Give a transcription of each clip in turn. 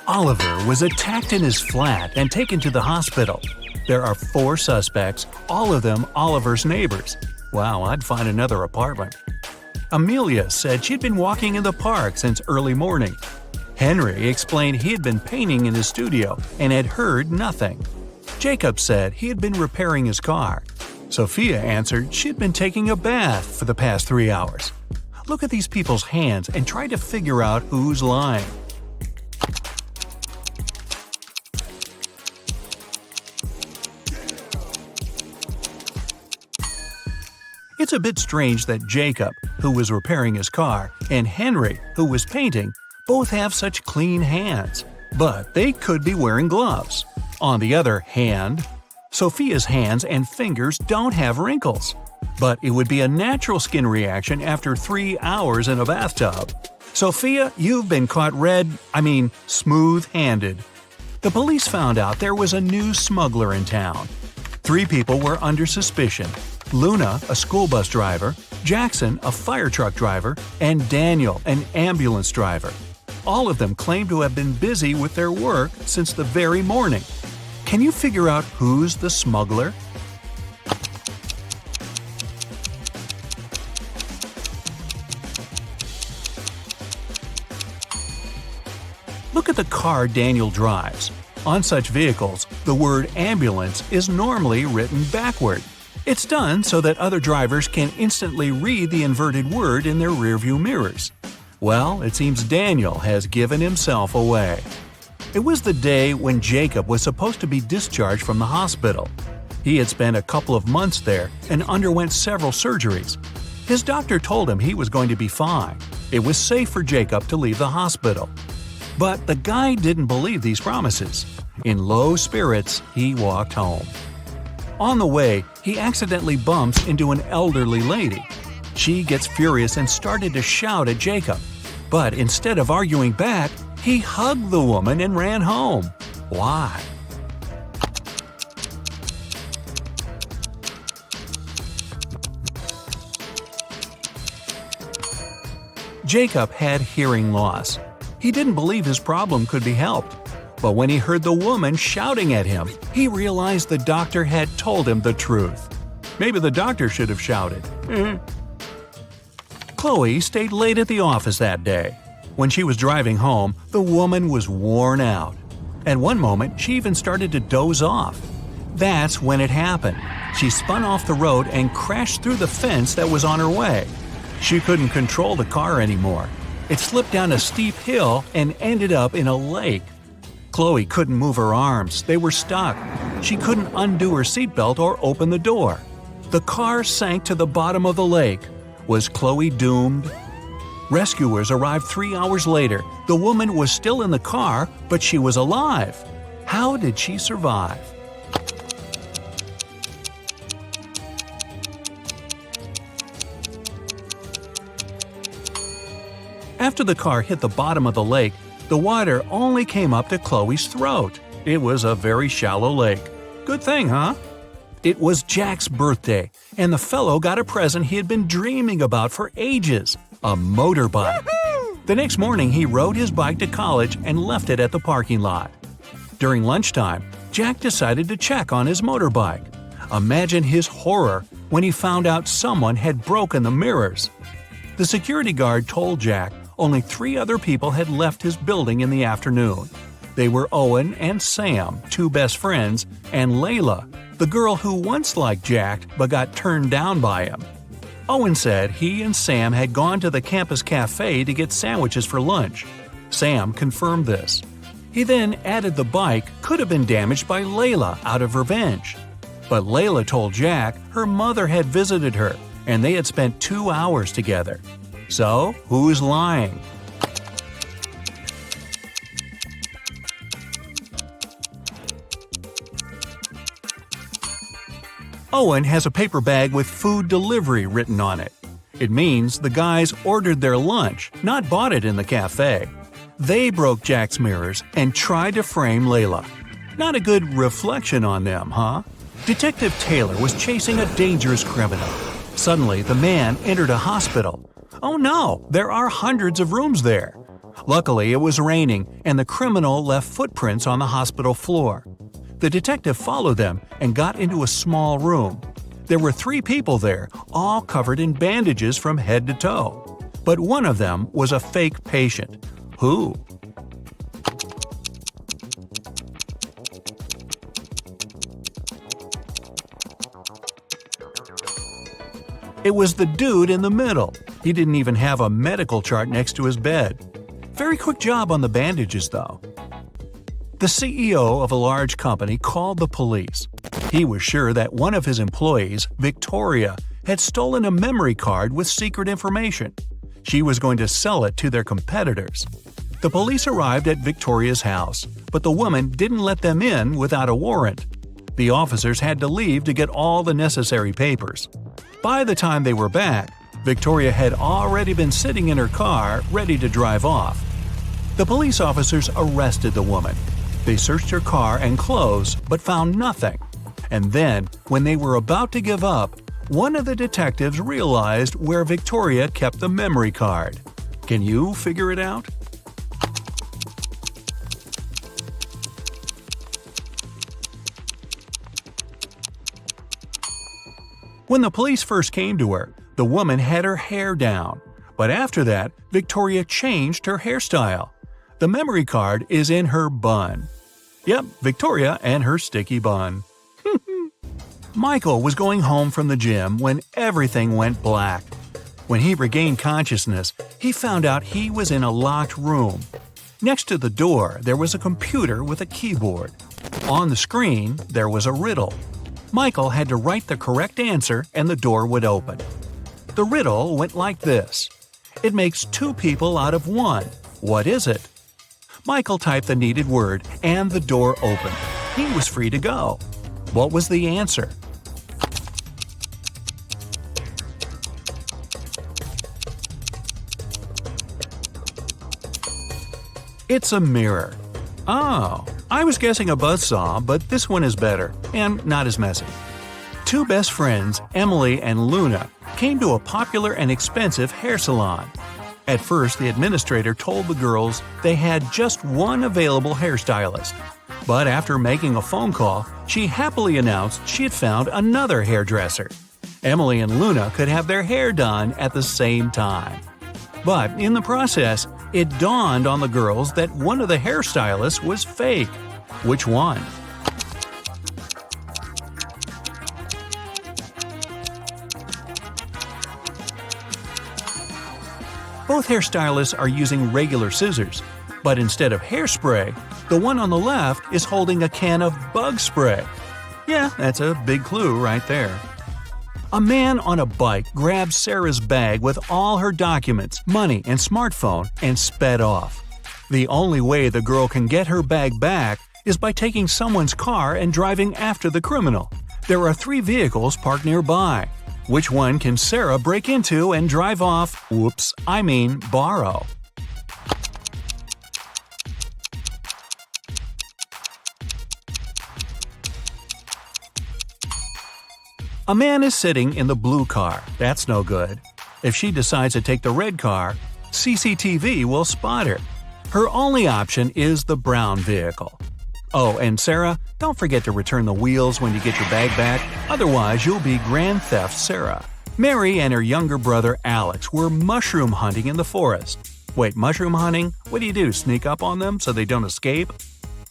Oliver was attacked in his flat and taken to the hospital. There are 4 suspects, all of them Oliver's neighbors. Wow, I'd find another apartment. Amelia said she'd been walking in the park since early morning. Henry explained he had been painting in his studio and had heard nothing. Jacob said he had been repairing his car. Sophia answered she'd been taking a bath for the past 3 hours. Look at these people's hands and try to figure out who's lying. It's a bit strange that Jacob, who was repairing his car, and Henry, who was painting, both have such clean hands. But they could be wearing gloves. On the other hand, Sophia's hands and fingers don't have wrinkles. But it would be a natural skin reaction after 3 hours in a bathtub. Sophia, you've been caught smooth-handed. The police found out there was a new smuggler in town. 3 people were under suspicion: Luna, a school bus driver, Jackson, a fire truck driver, and Daniel, an ambulance driver. All of them claimed to have been busy with their work since the very morning. Can you figure out who's the smuggler? Look at the car Daniel drives. On such vehicles, the word ambulance is normally written backward. It's done so that other drivers can instantly read the inverted word in their rearview mirrors. Well, it seems Daniel has given himself away. It was the day when Jacob was supposed to be discharged from the hospital. He had spent a couple of months there and underwent several surgeries. His doctor told him he was going to be fine. It was safe for Jacob to leave the hospital. But the guy didn't believe these promises. In low spirits, he walked home. On the way, he accidentally bumps into an elderly lady. She gets furious and started to shout at Jacob. But instead of arguing back, he hugged the woman and ran home. Why? Jacob had hearing loss. He didn't believe his problem could be helped. But when he heard the woman shouting at him, he realized the doctor had told him the truth. Maybe the doctor should have shouted. Chloe stayed late at the office that day. When she was driving home, the woman was worn out. At one moment, she even started to doze off. That's when it happened. She spun off the road and crashed through the fence that was on her way. She couldn't control the car anymore. It slipped down a steep hill and ended up in a lake. Chloe couldn't move her arms. They were stuck. She couldn't undo her seatbelt or open the door. The car sank to the bottom of the lake. Was Chloe doomed? Rescuers arrived 3 hours later. The woman was still in the car, but she was alive. How did she survive? After the car hit the bottom of the lake, the water only came up to Chloe's throat. It was a very shallow lake. Good thing, huh? It was Jack's birthday, and the fellow got a present he had been dreaming about for ages – a motorbike. The next morning, he rode his bike to college and left it at the parking lot. During lunchtime, Jack decided to check on his motorbike. Imagine his horror when he found out someone had broken the mirrors. The security guard told Jack only 3 other people had left his building in the afternoon. They were Owen and Sam, 2 best friends, and Layla, the girl who once liked Jack but got turned down by him. Owen said he and Sam had gone to the campus cafe to get sandwiches for lunch. Sam confirmed this. He then added the bike could have been damaged by Layla out of revenge. But Layla told Jack her mother had visited her and they had spent 2 hours together. So, who's lying? Owen has a paper bag with food delivery written on it. It means the guys ordered their lunch, not bought it in the cafe. They broke Jack's mirrors and tried to frame Layla. Not a good reflection on them, huh? Detective Taylor was chasing a dangerous criminal. Suddenly, the man entered a hospital. Oh no, there are hundreds of rooms there. Luckily, it was raining, and the criminal left footprints on the hospital floor. The detective followed them and got into a small room. There were 3 people there, all covered in bandages from head to toe. But one of them was a fake patient. Who? It was the dude in the middle. He didn't even have a medical chart next to his bed. Very quick job on the bandages, though. The CEO of a large company called the police. He was sure that one of his employees, Victoria, had stolen a memory card with secret information. She was going to sell it to their competitors. The police arrived at Victoria's house, but the woman didn't let them in without a warrant. The officers had to leave to get all the necessary papers. By the time they were back, Victoria had already been sitting in her car, ready to drive off. The police officers arrested the woman. They searched her car and clothes, but found nothing. And then, when they were about to give up, one of the detectives realized where Victoria kept the memory card. Can you figure it out? When the police first came to her, the woman had her hair down. But after that, Victoria changed her hairstyle. The memory card is in her bun. Yep, Victoria and her sticky bun. Michael was going home from the gym when everything went black. When he regained consciousness, he found out he was in a locked room. Next to the door, there was a computer with a keyboard. On the screen, there was a riddle. Michael had to write the correct answer and the door would open. The riddle went like this. It makes 2 people out of 1. What is it? Michael typed the needed word and the door opened. He was free to go. What was the answer? It's a mirror. Oh, I was guessing a buzzsaw, but this one is better and not as messy. 2 best friends, Emily and Luna, came to a popular and expensive hair salon. At first, the administrator told the girls they had just one available hairstylist. But after making a phone call, she happily announced she had found another hairdresser. Emily and Luna could have their hair done at the same time. But in the process, it dawned on the girls that one of the hairstylists was fake. Which one? Both hairstylists are using regular scissors, but instead of hairspray, the one on the left is holding a can of bug spray. Yeah, that's a big clue right there. A man on a bike grabbed Sarah's bag with all her documents, money, and smartphone and sped off. The only way the girl can get her bag back is by taking someone's car and driving after the criminal. There are 3 vehicles parked nearby. Which one can Sarah break into and drive off? Borrow. A man is sitting in the blue car. That's no good. If she decides to take the red car, CCTV will spot her. Her only option is the brown vehicle. Oh, and Sarah, don't forget to return the wheels when you get your bag back, otherwise you'll be Grand Theft Sarah. Mary and her younger brother Alex were mushroom hunting in the forest. Wait, mushroom hunting? What do? Sneak up on them so they don't escape?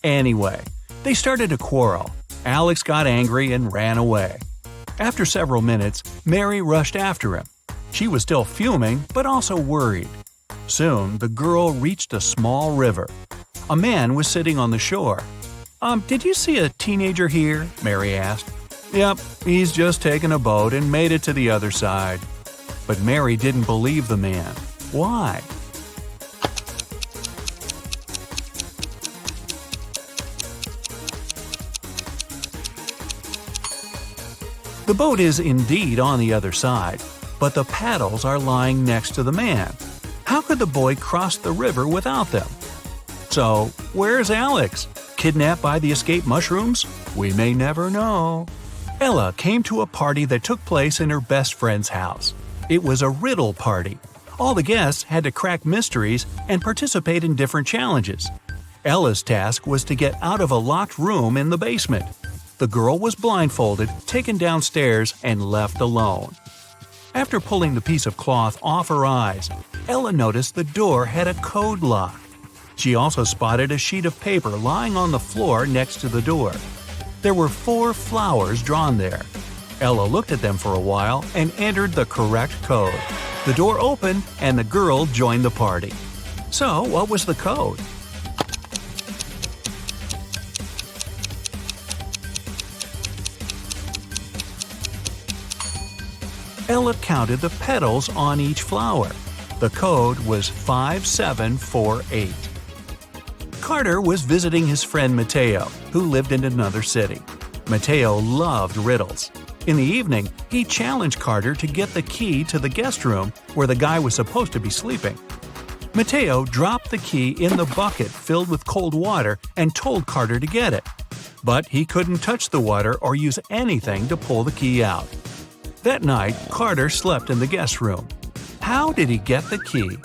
Anyway, they started to quarrel. Alex got angry and ran away. After several minutes, Mary rushed after him. She was still fuming, but also worried. Soon, the girl reached a small river. A man was sitting on the shore. Did you see a teenager here?" Mary asked. "Yep, he's just taken a boat and made it to the other side." But Mary didn't believe the man. Why? The boat is indeed on the other side, but the paddles are lying next to the man. How could the boy cross the river without them? So, where's Alex? Kidnapped by the escaped mushrooms? We may never know. Ella came to a party that took place in her best friend's house. It was a riddle party. All the guests had to crack mysteries and participate in different challenges. Ella's task was to get out of a locked room in the basement. The girl was blindfolded, taken downstairs, and left alone. After pulling the piece of cloth off her eyes, Ella noticed the door had a code lock. She also spotted a sheet of paper lying on the floor next to the door. There were 4 flowers drawn there. Ella looked at them for a while and entered the correct code. The door opened and the girl joined the party. So, what was the code? Ella counted the petals on each flower. The code was 5748. Carter was visiting his friend Mateo, who lived in another city. Mateo loved riddles. In the evening, he challenged Carter to get the key to the guest room where the guy was supposed to be sleeping. Mateo dropped the key in the bucket filled with cold water and told Carter to get it. But he couldn't touch the water or use anything to pull the key out. That night, Carter slept in the guest room. How did he get the key?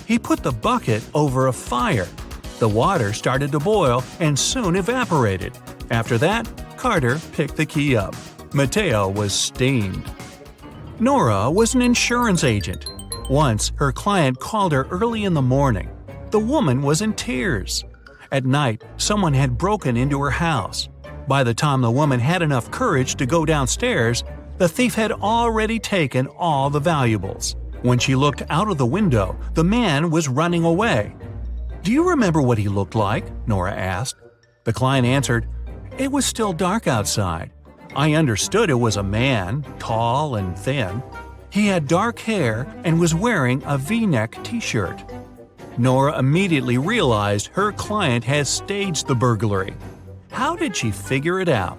He put the bucket over a fire. The water started to boil and soon evaporated. After that, Carter picked the key up. Mateo was steamed. Nora was an insurance agent. Once, her client called her early in the morning. The woman was in tears. At night, someone had broken into her house. By the time the woman had enough courage to go downstairs, the thief had already taken all the valuables. When she looked out of the window, the man was running away. "Do you remember what he looked like?" Nora asked. The client answered, "It was still dark outside. I understood it was a man, tall and thin. He had dark hair and was wearing a V-neck t-shirt." Nora immediately realized her client had staged the burglary. How did she figure it out?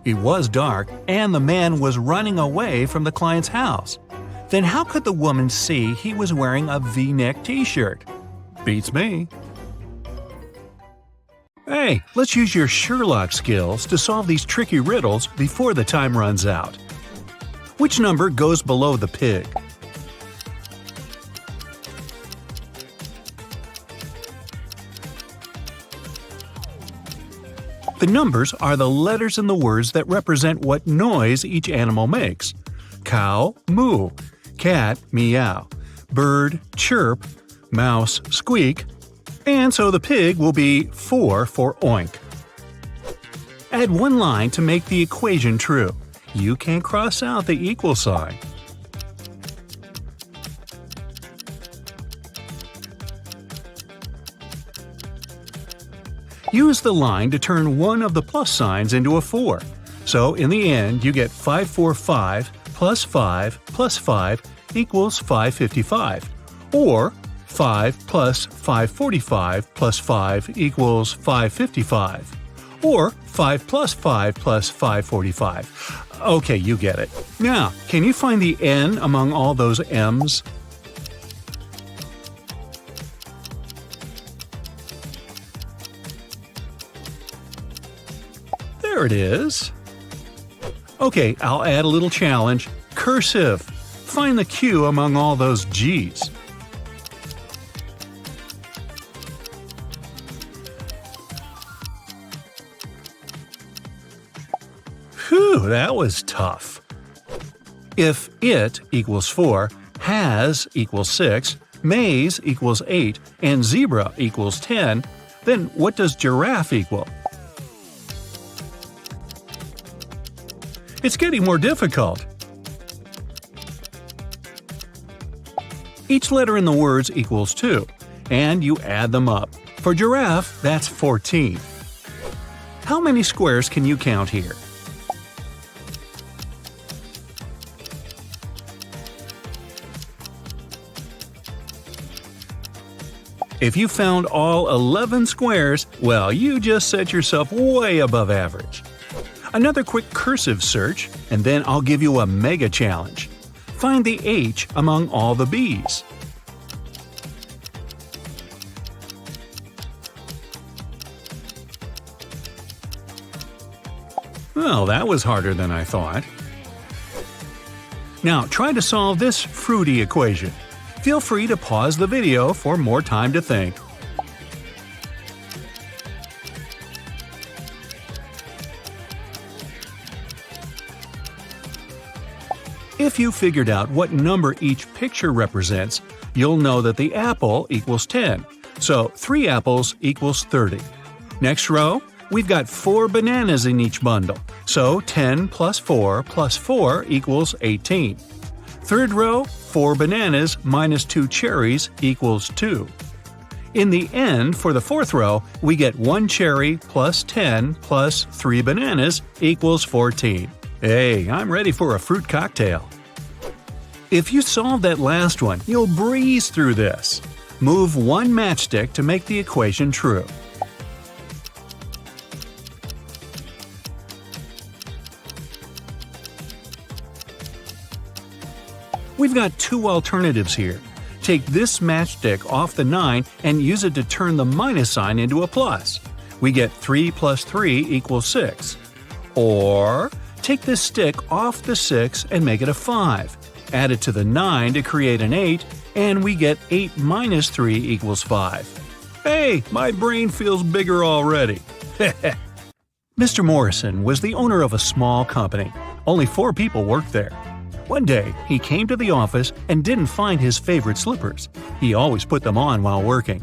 It was dark, and the man was running away from the client's house. Then how could the woman see he was wearing a V-neck t-shirt? Beats me. Hey, let's use your Sherlock skills to solve these tricky riddles before the time runs out. Which number goes below the pig? The numbers are the letters in the words that represent what noise each animal makes. Cow, moo. Cat, meow. Bird, chirp. Mouse, squeak. And so the pig will be 4 for oink. Add one line to make the equation true. You can cross out the equal sign. Use the line to turn one of the plus signs into a 4. So in the end, you get 545 plus 5 equals 555. Or 5 plus 545 plus 5 equals 555. Or 5 plus 5 plus 545. Okay, you get it. Now, can you find the N among all those M's? There it is. Okay, I'll add a little challenge. Cursive. Find the Q among all those G's. Whew, that was tough. If it equals 4, has equals 6, maze equals 8, and zebra equals 10, then what does giraffe equal? It's getting more difficult. Each letter in the words equals 2, and you add them up. For giraffe, that's 14. How many squares can you count here? If you found all 11 squares, well, you just set yourself way above average. Another quick cursive search, and then I'll give you a mega challenge. Find the H among all the B's. Well, that was harder than I thought. Now try to solve this fruity equation. Feel free to pause the video for more time to think. If you figured out what number each picture represents, you'll know that the apple equals 10, so 3 apples equals 30. Next row, we've got 4 bananas in each bundle, so 10 plus 4 equals 18. Third row, 4 bananas minus 2 cherries equals 2. In the end, for the fourth row, we get 1 cherry plus 10 plus 3 bananas equals 14. Hey, I'm ready for a fruit cocktail. If you solve that last one, you'll breeze through this. Move 1 matchstick to make the equation true. We've got 2 alternatives here. Take this matchstick off the 9 and use it to turn the minus sign into a plus. We get 3 plus 3 equals 6. Or take this stick off the 6 and make it a 5. Add it to the 9 to create an 8, and we get 8 minus 3 equals 5. Hey, my brain feels bigger already. Mr. Morrison was the owner of a small company. Only 4 people worked there. One day, he came to the office and didn't find his favorite slippers. He always put them on while working.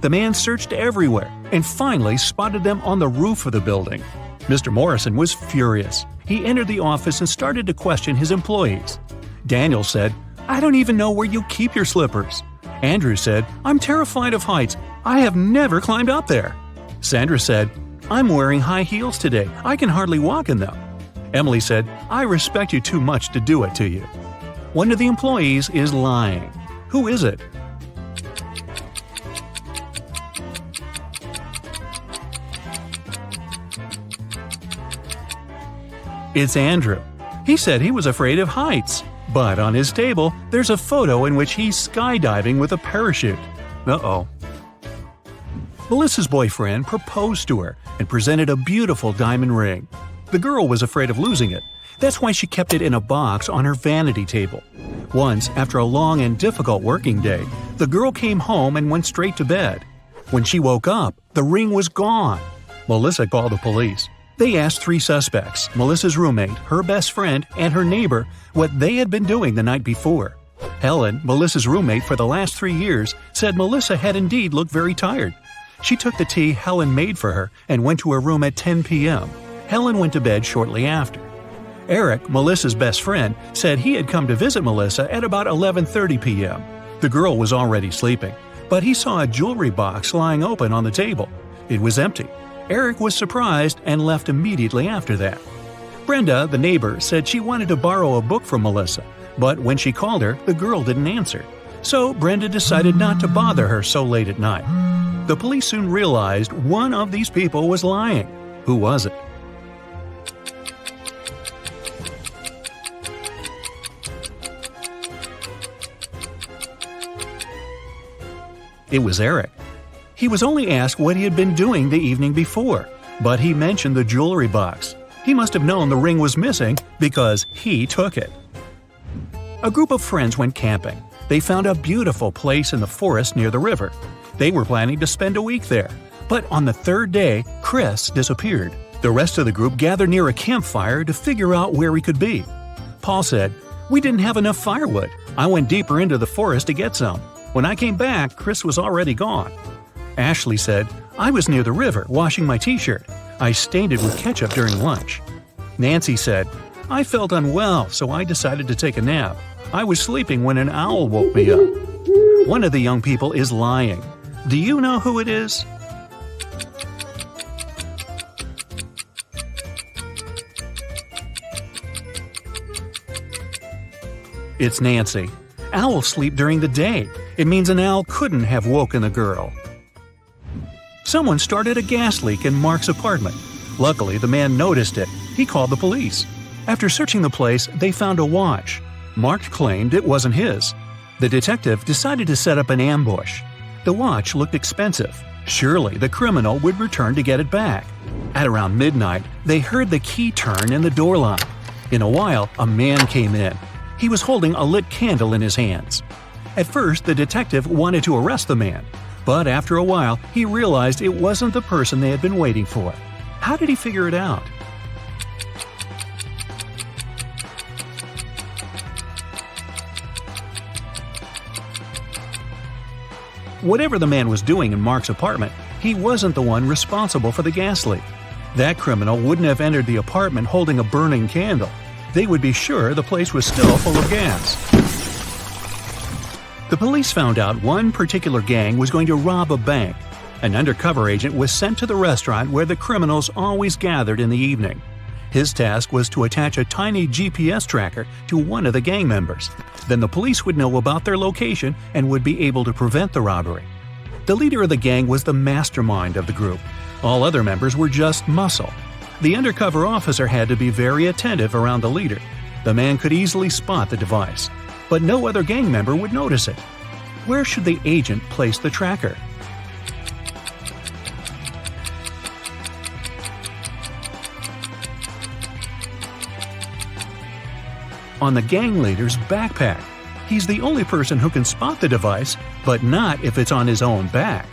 The man searched everywhere and finally spotted them on the roof of the building. Mr. Morrison was furious. He entered the office and started to question his employees. Daniel said, "I don't even know where you keep your slippers." Andrew said, "I'm terrified of heights. I have never climbed up there." Sandra said, "I'm wearing high heels today. I can hardly walk in them." Emily said, "I respect you too much to do it to you." One of the employees is lying. Who is it? It's Andrew. He said he was afraid of heights. But on his table, there's a photo in which he's skydiving with a parachute. Uh-oh. Melissa's boyfriend proposed to her and presented a beautiful diamond ring. The girl was afraid of losing it. That's why she kept it in a box on her vanity table. Once, after a long and difficult working day, the girl came home and went straight to bed. When she woke up, the ring was gone. Melissa called the police. They asked 3 suspects, Melissa's roommate, her best friend, and her neighbor, what they had been doing the night before. Helen, Melissa's roommate for the last 3 years, said Melissa had indeed looked very tired. She took the tea Helen made for her and went to her room at 10 p.m. Helen went to bed shortly after. Eric, Melissa's best friend, said he had come to visit Melissa at about 11:30 p.m. The girl was already sleeping, but he saw a jewelry box lying open on the table. It was empty. Eric was surprised and left immediately after that. Brenda, the neighbor, said she wanted to borrow a book from Melissa, but when she called her, the girl didn't answer. So Brenda decided not to bother her so late at night. The police soon realized one of these people was lying. Who was it? It was Eric. He was only asked what he had been doing the evening before, but he mentioned the jewelry box. He must have known the ring was missing because he took it. A group of friends went camping. They found a beautiful place in the forest near the river. They were planning to spend a week there, but on the 3rd day, Chris disappeared. The rest of the group gathered near a campfire to figure out where he could be. Paul said, "We didn't have enough firewood. I went deeper into the forest to get some. When I came back, Chris was already gone." Ashley said, "I was near the river washing my t-shirt. I stained it with ketchup during lunch." Nancy said, "I felt unwell, so I decided to take a nap. I was sleeping when an owl woke me up." One of the young people is lying. Do you know who it is? It's Nancy. Owls sleep during the day. It means an owl couldn't have woken the girl. Someone started a gas leak in Mark's apartment. Luckily, the man noticed it. He called the police. After searching the place, they found a watch. Mark claimed it wasn't his. The detective decided to set up an ambush. The watch looked expensive. Surely the criminal would return to get it back. At around midnight, they heard the key turn in the door lock. In a while, a man came in. He was holding a lit candle in his hands. At first, the detective wanted to arrest the man, but after a while, he realized it wasn't the person they had been waiting for. How did he figure it out? Whatever the man was doing in Mark's apartment, he wasn't the one responsible for the gas leak. That criminal wouldn't have entered the apartment holding a burning candle. They would be sure the place was still full of gas. The police found out one particular gang was going to rob a bank. An undercover agent was sent to the restaurant where the criminals always gathered in the evening. His task was to attach a tiny GPS tracker to one of the gang members. Then the police would know about their location and would be able to prevent the robbery. The leader of the gang was the mastermind of the group. All other members were just muscle. The undercover officer had to be very attentive around the leader. The man could easily spot the device, but no other gang member would notice it. Where should the agent place the tracker? On the gang leader's backpack. He's the only person who can spot the device, but not if it's on his own back.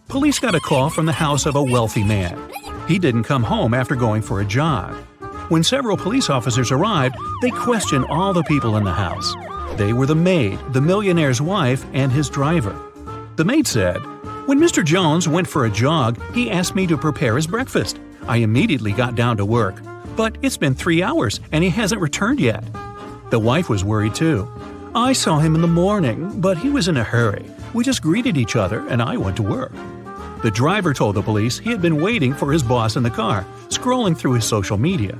Police got a call from the house of a wealthy man. He didn't come home after going for a jog. When several police officers arrived, they questioned all the people in the house. They were the maid, the millionaire's wife, and his driver. The maid said, "When Mr. Jones went for a jog, he asked me to prepare his breakfast. I immediately got down to work. But it's been 3 hours and he hasn't returned yet." The wife was worried too. "I saw him in the morning, but he was in a hurry. We just greeted each other and I went to work." The driver told the police he had been waiting for his boss in the car, scrolling through his social media.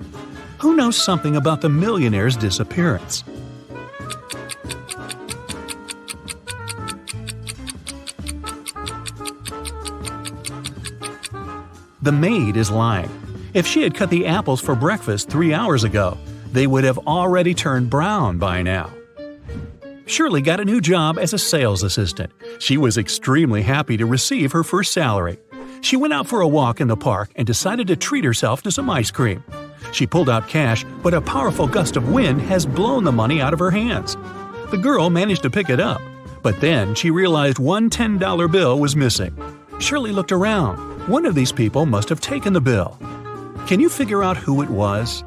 Who knows something about the millionaire's disappearance? The maid is lying. If she had cut the apples for breakfast 3 hours ago, they would have already turned brown by now. Shirley got a new job as a sales assistant. She was extremely happy to receive her first salary. She went out for a walk in the park and decided to treat herself to some ice cream. She pulled out cash, but a powerful gust of wind has blown the money out of her hands. The girl managed to pick it up, but then she realized one $10 bill was missing. Shirley looked around. One of these people must have taken the bill. Can you figure out who it was?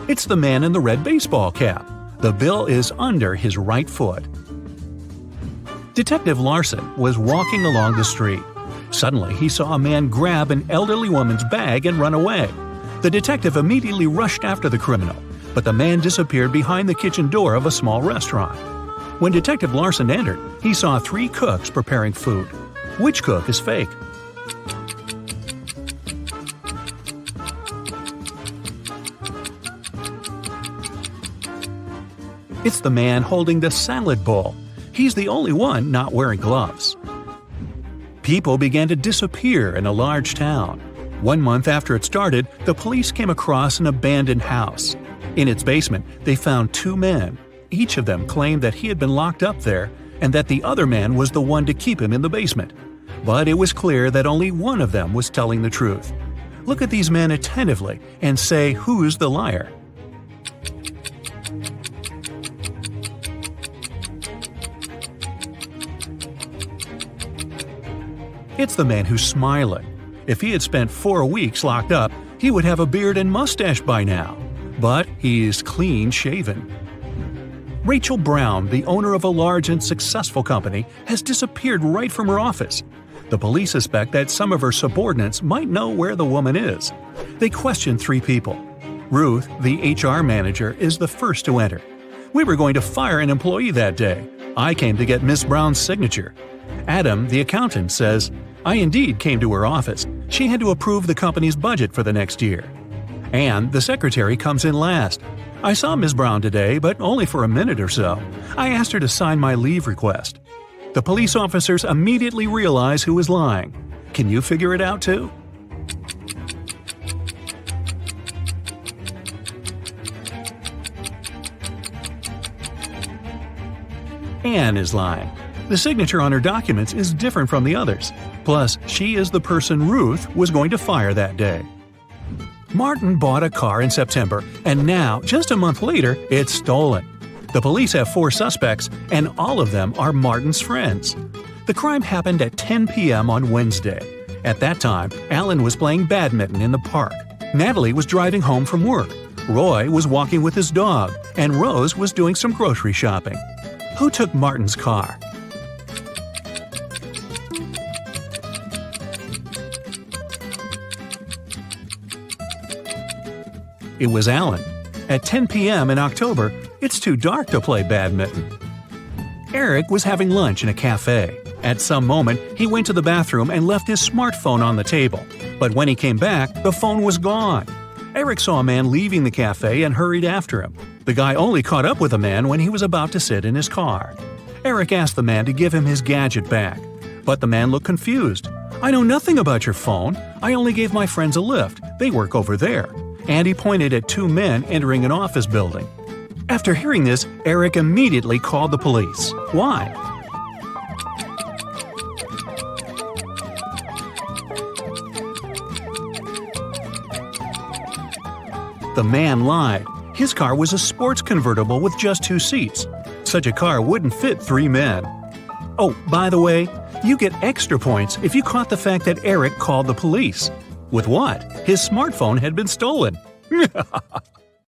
It's the man in the red baseball cap. The bill is under his right foot. Detective Larson was walking along the street. Suddenly, he saw a man grab an elderly woman's bag and run away. The detective immediately rushed after the criminal, but the man disappeared behind the kitchen door of a small restaurant. When Detective Larson entered, he saw 3 cooks preparing food. Which cook is fake? It's the man holding the salad bowl. He's the only one not wearing gloves. People began to disappear in a large town. 1 month after it started, the police came across an abandoned house. In its basement, they found 2 men. Each of them claimed that he had been locked up there and that the other man was the one to keep him in the basement. But it was clear that only one of them was telling the truth. Look at these men attentively and say who's the liar. It's the man who's smiling. If he had spent 4 weeks locked up, he would have a beard and mustache by now. But he is clean-shaven. Rachel Brown, the owner of a large and successful company, has disappeared right from her office. The police suspect that some of her subordinates might know where the woman is. They question 3 people. Ruth, the HR manager, is the first to enter. "We were going to fire an employee that day. I came to get Miss Brown's signature." Adam, the accountant, says, "I indeed came to her office. She had to approve the company's budget for the next year." Anne, the secretary, comes in last. "I saw Ms. Brown today, but only for a minute or so. I asked her to sign my leave request." The police officers immediately realize who is lying. Can you figure it out too? Anne is lying. The signature on her documents is different from the others. Plus, she is the person Ruth was going to fire that day. Martin bought a car in September, and now, just a month later, it's stolen. The police have 4 suspects, and all of them are Martin's friends. The crime happened at 10 p.m. on Wednesday. At that time, Alan was playing badminton in the park. Natalie was driving home from work. Roy was walking with his dog, and Rose was doing some grocery shopping. Who took Martin's car? It was Alan. At 10 p.m. in October, it's too dark to play badminton. Eric was having lunch in a cafe. At some moment, he went to the bathroom and left his smartphone on the table. But when he came back, the phone was gone. Eric saw a man leaving the cafe and hurried after him. The guy only caught up with the man when he was about to sit in his car. Eric asked the man to give him his gadget back. But the man looked confused. "I know nothing about your phone. I only gave my friends a lift. They work over there." And he pointed at 2 men entering an office building. After hearing this, Eric immediately called the police. Why? The man lied. His car was a sports convertible with just 2 seats. Such a car wouldn't fit 3 men. Oh, by the way, you get extra points if you caught the fact that Eric called the police. With what? His smartphone had been stolen.